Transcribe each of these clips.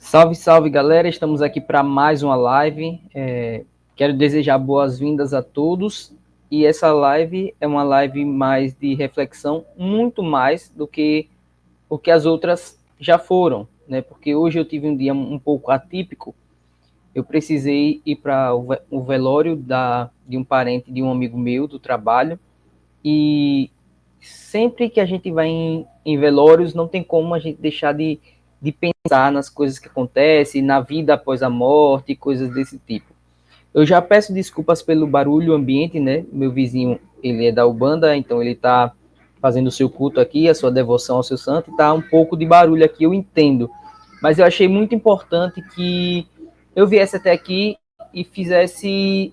Salve, salve, galera! Estamos aqui para mais uma live. Quero desejar boas-vindas a todos. E essa live é uma live mais de reflexão, muito mais do que o que as outras já foram, né? Porque hoje eu tive um dia um pouco atípico. Eu precisei ir para o velório de um parente de um amigo meu do trabalho. E sempre que a gente vai em velórios, não tem como a gente deixar de pensar nas coisas que acontecem, na vida após a morte, coisas desse tipo. Eu já peço desculpas pelo barulho ambiente, né? Meu vizinho, ele é da Ubanda, então ele está fazendo o seu culto aqui, a sua devoção ao seu santo, e está um pouco de barulho aqui, eu entendo. Mas eu achei muito importante que eu viesse até aqui e fizesse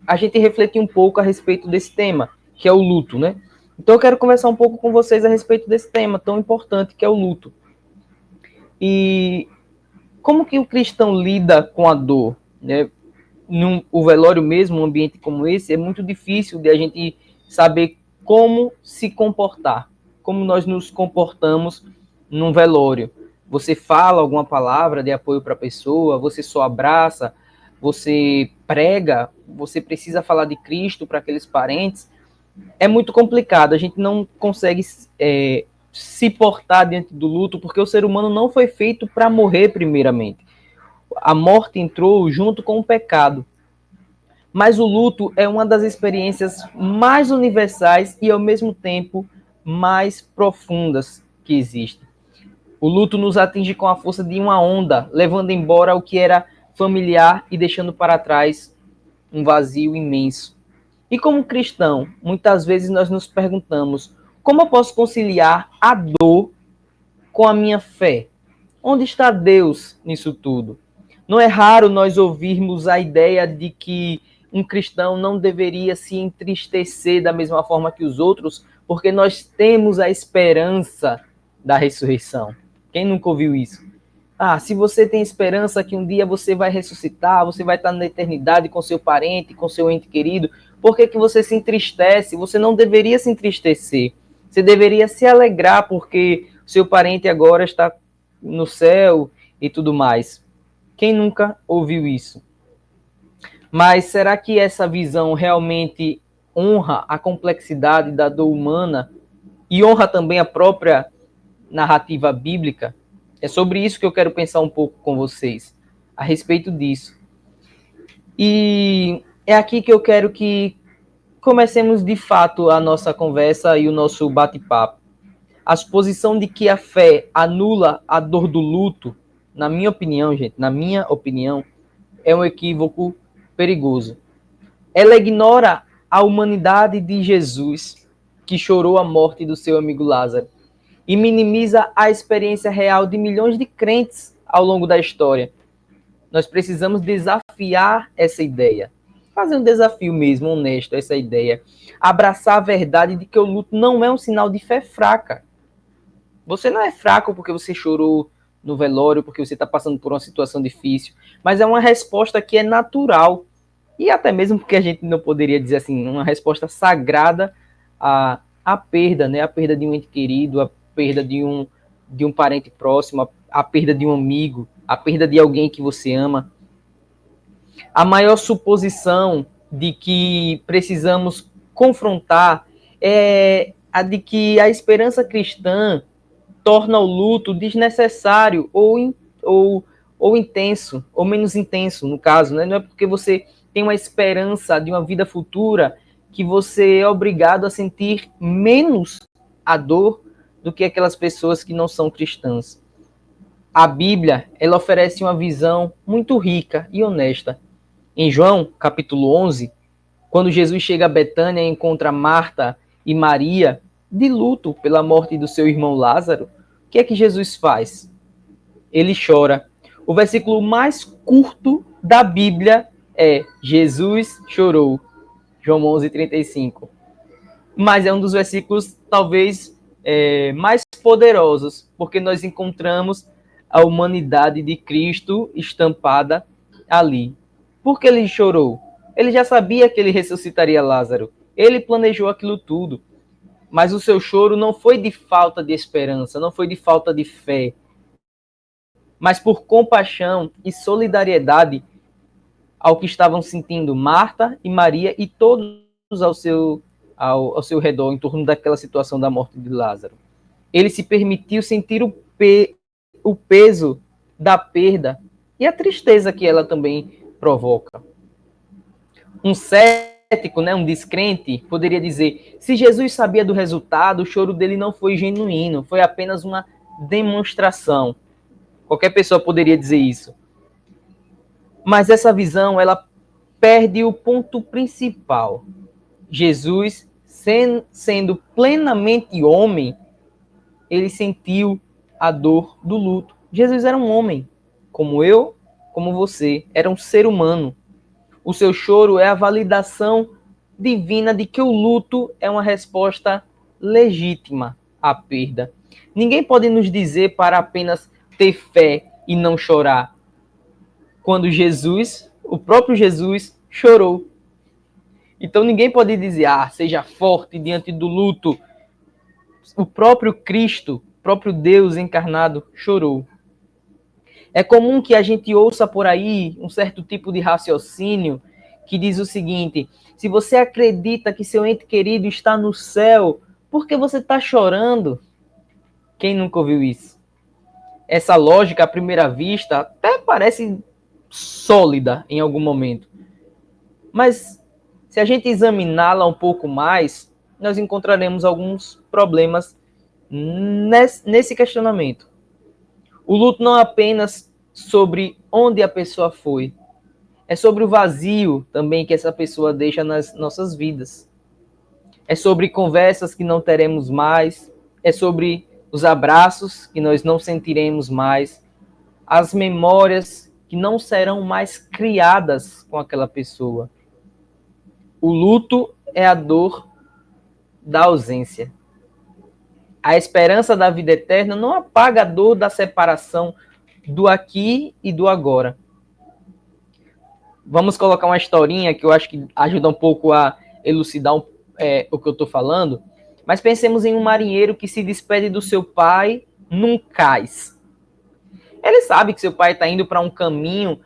a gente refletir um pouco a respeito desse tema, que é o luto, né? Então eu quero conversar um pouco com vocês a respeito desse tema tão importante que é o luto. E como que o cristão lida com a dor, né? O velório mesmo, um ambiente como esse, é muito difícil de a gente saber como se comportar, como nós nos comportamos num velório. Você fala alguma palavra de apoio para a pessoa, você só abraça, você prega, você precisa falar de Cristo para aqueles parentes. É muito complicado, a gente não consegue se portar diante do luto, porque o ser humano não foi feito para morrer primeiramente. A morte entrou junto com o pecado. Mas o luto é uma das experiências mais universais e, ao mesmo tempo, mais profundas que existem. O luto nos atinge com a força de uma onda, levando embora o que era familiar e deixando para trás um vazio imenso. E como cristão, muitas vezes nós nos perguntamos: como eu posso conciliar a dor com a minha fé? Onde está Deus nisso tudo? Não é raro nós ouvirmos a ideia de que um cristão não deveria se entristecer da mesma forma que os outros, porque nós temos a esperança da ressurreição. Quem nunca ouviu isso? Ah, se você tem esperança que um dia você vai ressuscitar, você vai estar na eternidade com seu parente, com seu ente querido, por que que você se entristece? Você não deveria se entristecer. Você deveria se alegrar porque seu parente agora está no céu e tudo mais. Quem nunca ouviu isso? Mas será que essa visão realmente honra a complexidade da dor humana e honra também a própria narrativa bíblica? É sobre isso que eu quero pensar um pouco com vocês, a respeito disso. E é aqui que eu quero que comecemos de fato a nossa conversa e o nosso bate-papo. A suposição de que a fé anula a dor do luto, na minha opinião, gente, na minha opinião, é um equívoco perigoso. Ela ignora a humanidade de Jesus, que chorou a morte do seu amigo Lázaro, e minimiza a experiência real de milhões de crentes ao longo da história. Nós precisamos desafiar essa ideia. Fazer um desafio mesmo, honesto, essa ideia. Abraçar a verdade de que o luto não é um sinal de fé fraca. Você não é fraco porque você chorou no velório, porque você está passando por uma situação difícil, mas é uma resposta que é natural. E até mesmo porque a gente não poderia dizer assim, uma resposta sagrada à perda, né? A perda de um ente querido, a perda de um parente próximo, a perda de um amigo, a perda de alguém que você ama. A maior suposição de que precisamos confrontar é a de que a esperança cristã torna o luto desnecessário ou intenso, ou menos intenso, no caso, né? Não é porque você tem uma esperança de uma vida futura que você é obrigado a sentir menos a dor do que aquelas pessoas que não são cristãs. A Bíblia, ela oferece uma visão muito rica e honesta. Em João, capítulo 11, quando Jesus chega a Betânia e encontra Marta e Maria de luto pela morte do seu irmão Lázaro, o que é que Jesus faz? Ele chora. O versículo mais curto da Bíblia é Jesus chorou. João 11:35. Mas é um dos versículos talvez mais poderosos, porque nós encontramos a humanidade de Cristo estampada ali. Por que ele chorou? Ele já sabia que ele ressuscitaria Lázaro. Ele planejou aquilo tudo. Mas o seu choro não foi de falta de esperança, não foi de falta de fé. mas por compaixão e solidariedade ao que estavam sentindo Marta e Maria e todos ao seu redor, em torno daquela situação da morte de Lázaro. Ele se permitiu sentir o peso da perda e a tristeza que ela também provoca. Um cético, um descrente, poderia dizer: se Jesus sabia do resultado, o choro dele não foi genuíno, foi apenas uma demonstração. Qualquer pessoa poderia dizer isso. Mas essa visão, ela perde o ponto principal. Jesus, sendo plenamente homem, ele sentiu a dor do luto. Jesus era um homem, como eu, como você, era um ser humano. O seu choro é a validação divina de que o luto é uma resposta legítima à perda. Ninguém pode nos dizer para apenas ter fé e não chorar. Quando Jesus, o próprio Jesus, chorou. Então ninguém pode dizer, seja forte diante do luto. O próprio Cristo, o próprio Deus encarnado, chorou. É comum que a gente ouça por aí um certo tipo de raciocínio que diz o seguinte: se você acredita que seu ente querido está no céu, por que você está chorando? Quem nunca ouviu isso? Essa lógica, à primeira vista, até parece sólida em algum momento. Mas, se a gente examiná-la um pouco mais, nós encontraremos alguns problemas nesse questionamento. O luto não é apenas sobre onde a pessoa foi, é sobre o vazio também que essa pessoa deixa nas nossas vidas. É sobre conversas que não teremos mais, é sobre os abraços que nós não sentiremos mais, as memórias que não serão mais criadas com aquela pessoa. O luto é a dor da ausência. A esperança da vida eterna não apaga a dor da separação do aqui e do agora. Vamos colocar uma historinha que eu acho que ajuda um pouco a elucidar o que eu estou falando. Mas pensemos em um marinheiro que se despede do seu pai num cais. Ele sabe que seu pai está indo para um caminho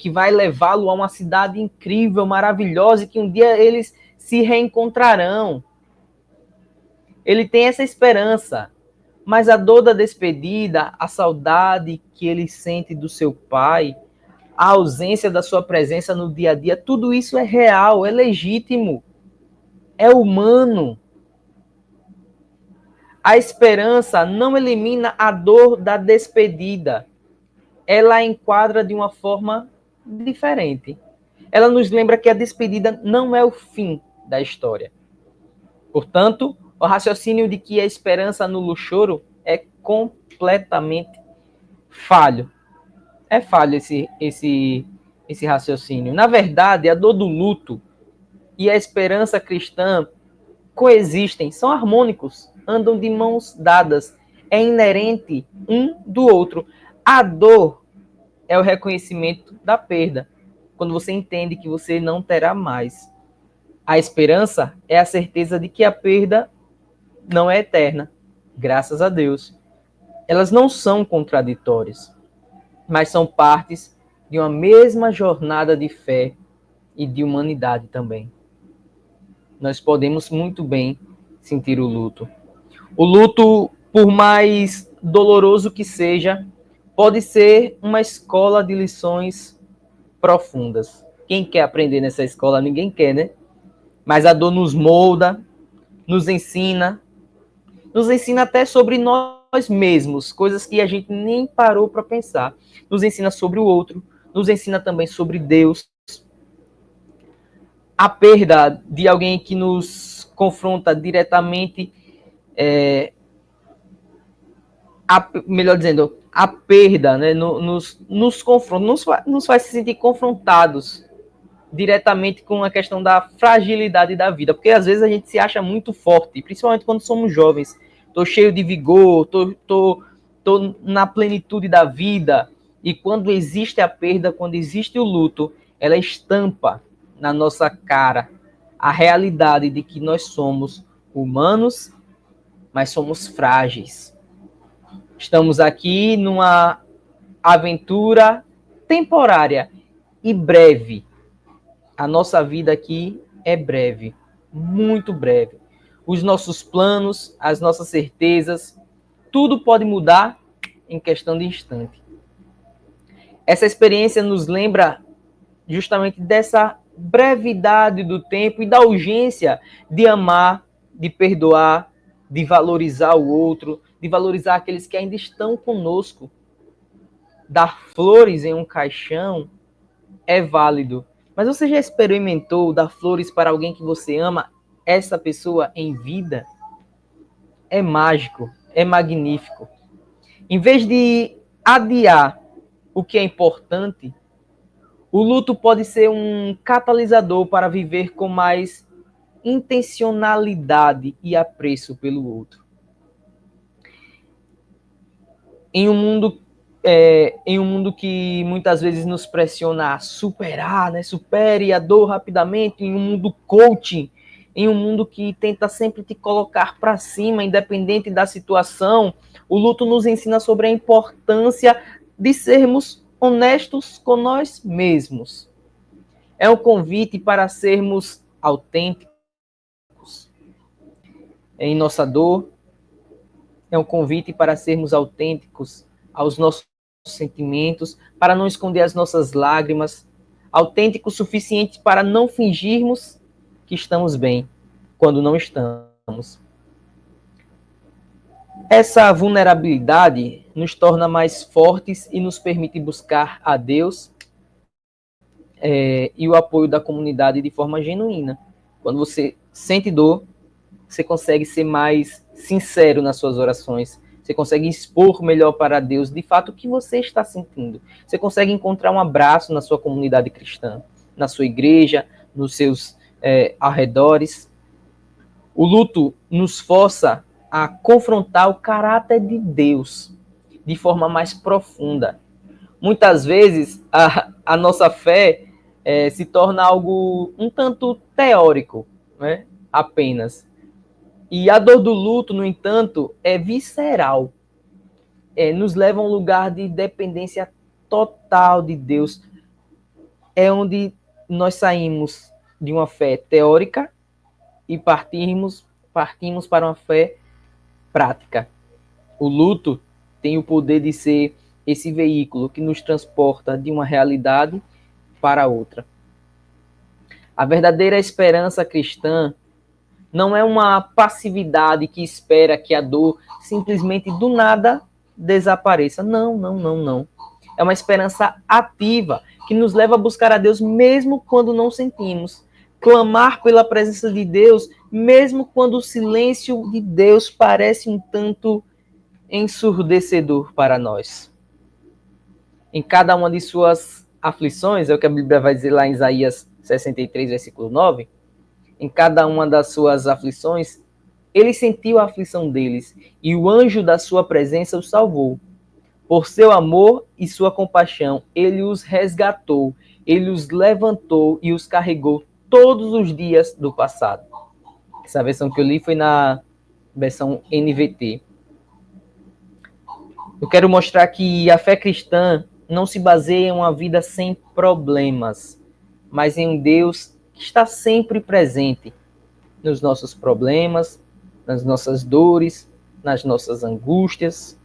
que vai levá-lo a uma cidade incrível, maravilhosa, e que um dia eles se reencontrarão. Ele tem essa esperança, mas a dor da despedida, a saudade que ele sente do seu pai, a ausência da sua presença no dia a dia, tudo isso é real, é legítimo, é humano. A esperança não elimina a dor da despedida. Ela a enquadra de uma forma diferente. Ela nos lembra que a despedida não é o fim da história. Portanto, o raciocínio de que a esperança anula o choro é completamente falho. É falho esse raciocínio. Na verdade, a dor do luto e a esperança cristã coexistem, são harmônicos, andam de mãos dadas. É inerente um do outro. A dor é o reconhecimento da perda, quando você entende que você não terá mais. A esperança é a certeza de que a perda não é eterna, graças a Deus. Elas não são contraditórias, mas são partes de uma mesma jornada de fé e de humanidade também. Nós podemos muito bem sentir o luto. O luto, por mais doloroso que seja, pode ser uma escola de lições profundas. Quem quer aprender nessa escola? Ninguém quer, né? Mas a dor nos molda, nos ensina até sobre nós mesmos, coisas que a gente nem parou para pensar. Nos ensina sobre o outro, nos ensina também sobre Deus. A perda de alguém que nos confronta diretamente, melhor dizendo, a perda, né, nos confronta, nos faz se sentir confrontados diretamente com a questão da fragilidade da vida, porque às vezes a gente se acha muito forte, principalmente quando somos jovens. Tô cheio de vigor, tô na plenitude da vida, e quando existe a perda, quando existe o luto, ela estampa na nossa cara a realidade de que nós somos humanos, mas somos frágeis. Estamos aqui numa aventura temporária e breve. A nossa vida aqui é breve, muito breve. Os nossos planos, as nossas certezas, tudo pode mudar em questão de instante. Essa experiência nos lembra justamente dessa brevidade do tempo e da urgência de amar, de perdoar, de valorizar o outro, de valorizar aqueles que ainda estão conosco. Dar flores em um caixão é válido, mas você já experimentou dar flores para alguém que você ama, essa pessoa em vida? É mágico, é magnífico. Em vez de adiar o que é importante, o luto pode ser um catalisador para viver com mais intencionalidade e apreço pelo outro. Em um mundo que muitas vezes nos pressiona a superar, né? Supere a dor rapidamente, em um mundo coaching, em um mundo que tenta sempre te colocar para cima, independente da situação, o luto nos ensina sobre a importância de sermos honestos com nós mesmos. É um convite para sermos autênticos em nossa dor, é um convite para sermos autênticos aos nossos sentimentos, para não esconder as nossas lágrimas, autênticos o suficiente para não fingirmos que estamos bem, quando não estamos. Essa vulnerabilidade nos torna mais fortes e nos permite buscar a Deus e o apoio da comunidade de forma genuína. Quando você sente dor, você consegue ser mais sincero nas suas orações. Você consegue expor melhor para Deus, de fato, o que você está sentindo. Você consegue encontrar um abraço na sua comunidade cristã, na sua igreja, nos seus arredores. O luto nos força a confrontar o caráter de Deus de forma mais profunda. Muitas vezes, a nossa fé se torna algo um tanto teórico, né? Apenas. E a dor do luto, no entanto, é visceral. Nos leva a um lugar de dependência total de Deus. É onde nós saímos de uma fé teórica e partimos para uma fé prática. O luto tem o poder de ser esse veículo que nos transporta de uma realidade para outra. A verdadeira esperança cristã não é uma passividade que espera que a dor simplesmente do nada desapareça. Não, não, não, não. É uma esperança ativa que nos leva a buscar a Deus mesmo quando não sentimos. Clamar pela presença de Deus mesmo quando o silêncio de Deus parece um tanto ensurdecedor para nós. Em cada uma de suas aflições, é o que a Bíblia vai dizer lá em Isaías 63, versículo 9, em cada uma das suas aflições, ele sentiu a aflição deles, e o anjo da sua presença os salvou. Por seu amor e sua compaixão, ele os resgatou, ele os levantou e os carregou todos os dias do passado. Essa versão que eu li foi na versão NVT. Eu quero mostrar que a fé cristã não se baseia em uma vida sem problemas, mas em um Deus que está sempre presente nos nossos problemas, nas nossas dores, nas nossas angústias.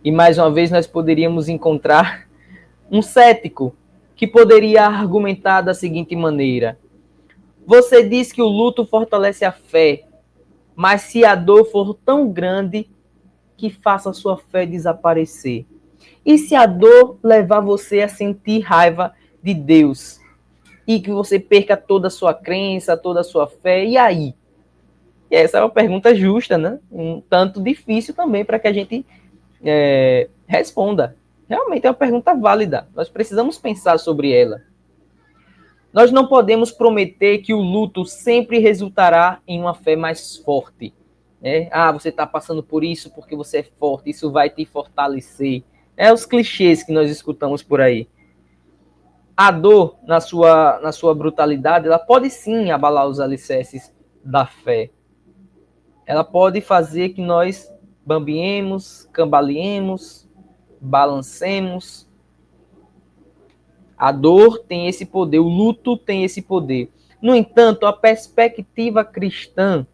E mais uma vez nós poderíamos encontrar um cético que poderia argumentar da seguinte maneira: você diz que o luto fortalece a fé, mas se a dor for tão grande que faça a sua fé desaparecer? E se a dor levar você a sentir raiva de Deus? E que você perca toda a sua crença, toda a sua fé, e aí? E essa é uma pergunta justa, né? Um tanto difícil também para que a gente responda. Realmente é uma pergunta válida. Nós precisamos pensar sobre ela. Nós não podemos prometer que o luto sempre resultará em uma fé mais forte. Né? Você está passando por isso porque você é forte, isso vai te fortalecer. Os clichês que nós escutamos por aí. A dor, na sua brutalidade, ela pode sim abalar os alicerces da fé. Ela pode fazer que nós bambiemos, cambaleemos, balancemos. A dor tem esse poder, o luto tem esse poder. No entanto, a perspectiva cristã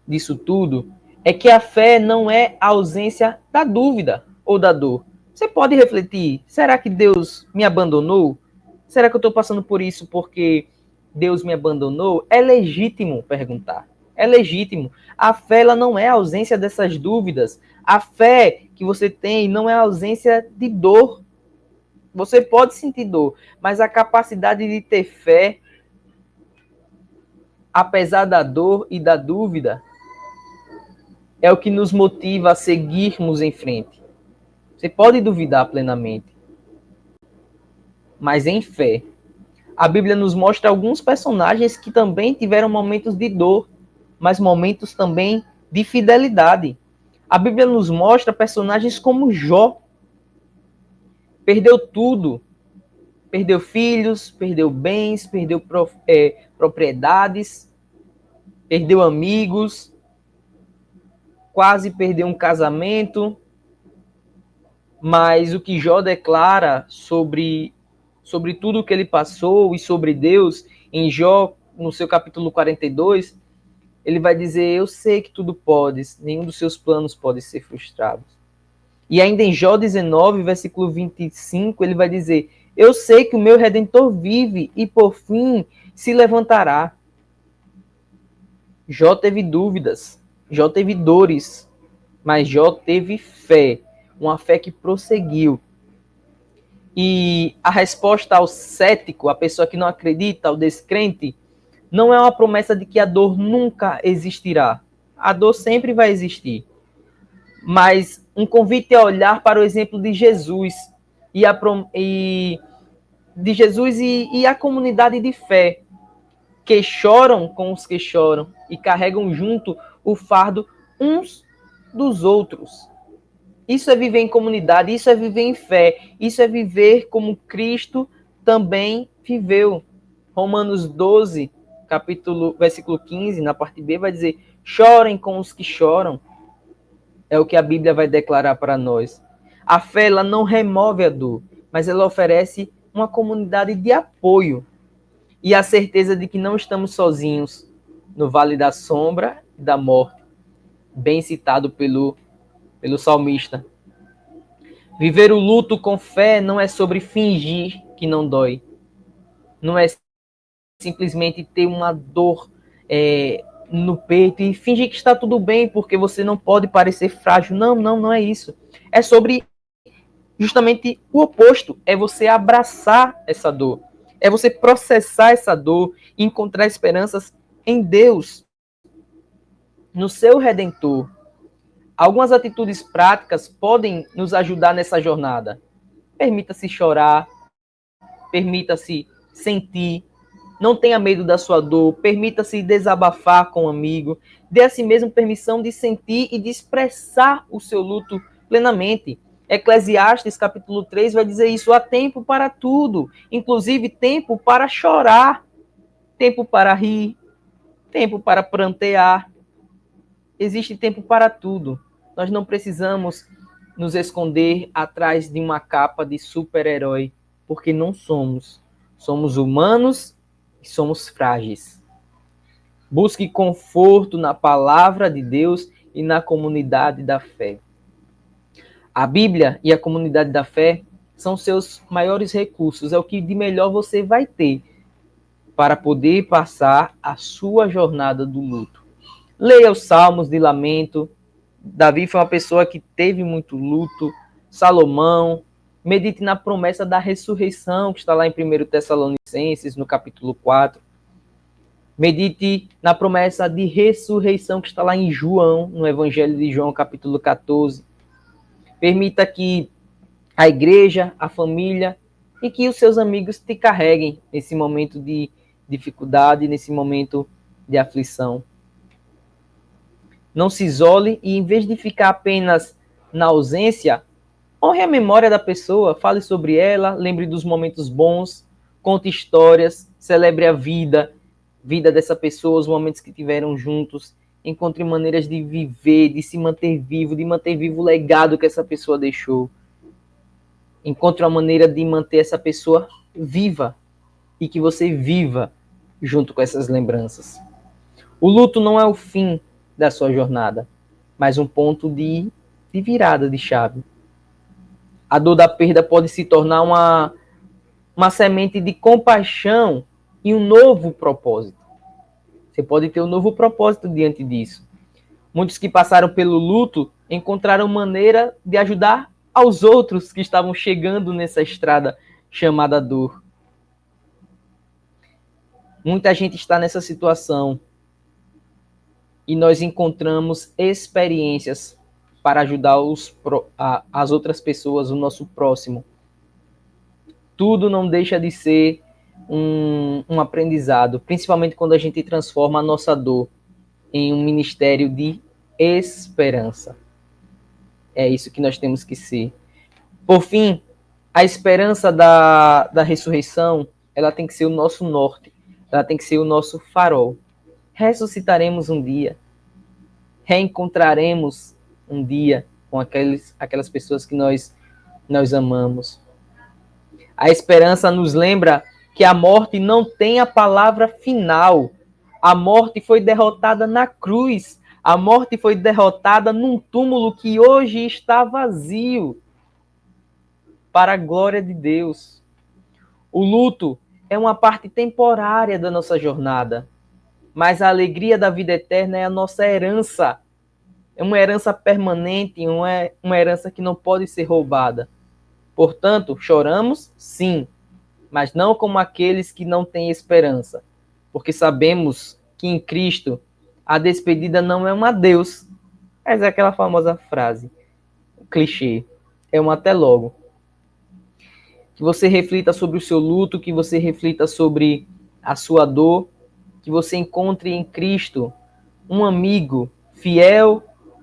disso tudo é que a fé não é a ausência da dúvida ou da dor. Você pode refletir, será que Deus me abandonou? Será que eu estou passando por isso porque Deus me abandonou? É legítimo perguntar. É legítimo. A fé ela não é a ausência dessas dúvidas. A fé que você tem não é a ausência de dor. Você pode sentir dor, mas a capacidade de ter fé, apesar da dor e da dúvida, é o que nos motiva a seguirmos em frente. Você pode duvidar plenamente, mas em fé. A Bíblia nos mostra alguns personagens que também tiveram momentos de dor, mas momentos também de fidelidade. A Bíblia nos mostra personagens como Jó. Perdeu tudo. Perdeu filhos, perdeu bens, perdeu propriedades, perdeu amigos, quase perdeu um casamento. Mas o que Jó declara sobre tudo o que ele passou e sobre Deus, em Jó, no seu capítulo 42, ele vai dizer, eu sei que tudo podes, nenhum dos seus planos pode ser frustrado. E ainda em Jó 19, versículo 25, ele vai dizer, eu sei que o meu Redentor vive e por fim se levantará. Jó teve dúvidas, Jó teve dores, mas Jó teve fé, uma fé que prosseguiu. E a resposta ao cético, a pessoa que não acredita, ao descrente, não é uma promessa de que a dor nunca existirá. A dor sempre vai existir. Mas um convite a olhar para o exemplo de Jesus e a comunidade de fé, que choram com os que choram e carregam junto o fardo uns dos outros. Isso é viver em comunidade, isso é viver em fé, isso é viver como Cristo também viveu. Romanos 12, versículo 15, na parte B, vai dizer, chorem com os que choram. É o que a Bíblia vai declarar para nós. A fé, ela não remove a dor, mas ela oferece uma comunidade de apoio e a certeza de que não estamos sozinhos no vale da sombra e da morte, bem citado pelo salmista. Viver o luto com fé não é sobre fingir que não dói. Não é simplesmente ter uma dor no peito e fingir que está tudo bem porque você não pode parecer frágil. Não é isso. É sobre justamente o oposto. É você abraçar essa dor. É você processar essa dor e encontrar esperanças em Deus, no seu Redentor. Algumas atitudes práticas podem nos ajudar nessa jornada. Permita-se chorar, permita-se sentir, não tenha medo da sua dor, permita-se desabafar com um amigo, dê a si mesmo permissão de sentir e de expressar o seu luto plenamente. Eclesiastes capítulo 3 vai dizer isso, há tempo para tudo, inclusive tempo para chorar, tempo para rir, tempo para prantear, existe tempo para tudo. Nós não precisamos nos esconder atrás de uma capa de super-herói, porque não somos. Somos humanos e somos frágeis. Busque conforto na palavra de Deus e na comunidade da fé. A Bíblia e a comunidade da fé são seus maiores recursos, é o que de melhor você vai ter para poder passar a sua jornada do luto. Leia os Salmos de Lamento. Davi foi uma pessoa que teve muito luto. Salomão. Medite na promessa da ressurreição, que está lá em 1 Tessalonicenses, no capítulo 4. Medite na promessa de ressurreição, que está lá em João, no Evangelho de João, capítulo 14. Permita que a igreja, a família e que os seus amigos te carreguem nesse momento de dificuldade, nesse momento de aflição. Não se isole e, em vez de ficar apenas na ausência, honre a memória da pessoa, fale sobre ela, lembre dos momentos bons, conte histórias, celebre a vida dessa pessoa, os momentos que tiveram juntos. encontre maneiras de viver, de se manter vivo, de manter vivo o legado que essa pessoa deixou. Encontre uma maneira de manter essa pessoa viva e que você viva junto com essas lembranças. O luto não é o fim da sua jornada, mas um ponto de virada de chave. A dor da perda pode se tornar uma semente de compaixão e um novo propósito. Você pode ter um novo propósito diante disso. Muitos que passaram pelo luto encontraram maneira de ajudar aos outros que estavam chegando nessa estrada chamada dor. Muita gente está nessa situação e nós encontramos experiências para ajudar as outras pessoas, o nosso próximo. Tudo não deixa de ser um aprendizado, principalmente quando a gente transforma a nossa dor em um ministério de esperança. É isso que nós temos que ser. Por fim, a esperança da ressurreição, ela tem que ser o nosso norte, ela tem que ser o nosso farol. Ressuscitaremos um dia, reencontraremos um dia com aquelas pessoas que nós amamos. A esperança nos lembra que a morte não tem a palavra final. A morte foi derrotada na cruz. A morte foi derrotada num túmulo que hoje está vazio. Para a glória de Deus. O luto é uma parte temporária da nossa jornada, mas a alegria da vida eterna é a nossa herança. É uma herança permanente, uma herança que não pode ser roubada. Portanto, choramos, sim, mas não como aqueles que não têm esperança, porque sabemos que em Cristo a despedida não é um adeus, mas é aquela famosa frase, clichê, é um até logo. Que você reflita sobre o seu luto, que você reflita sobre a sua dor, que você encontre em Cristo um amigo fiel,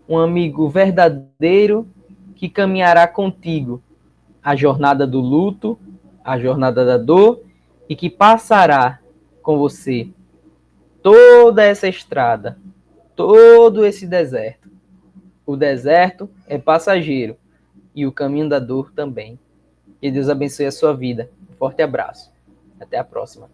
um amigo verdadeiro que caminhará contigo a jornada do luto, a jornada da dor e que passará com você toda essa estrada, todo esse deserto. O deserto é passageiro e o caminho da dor também. Que Deus abençoe a sua vida. Um forte abraço. Até a próxima.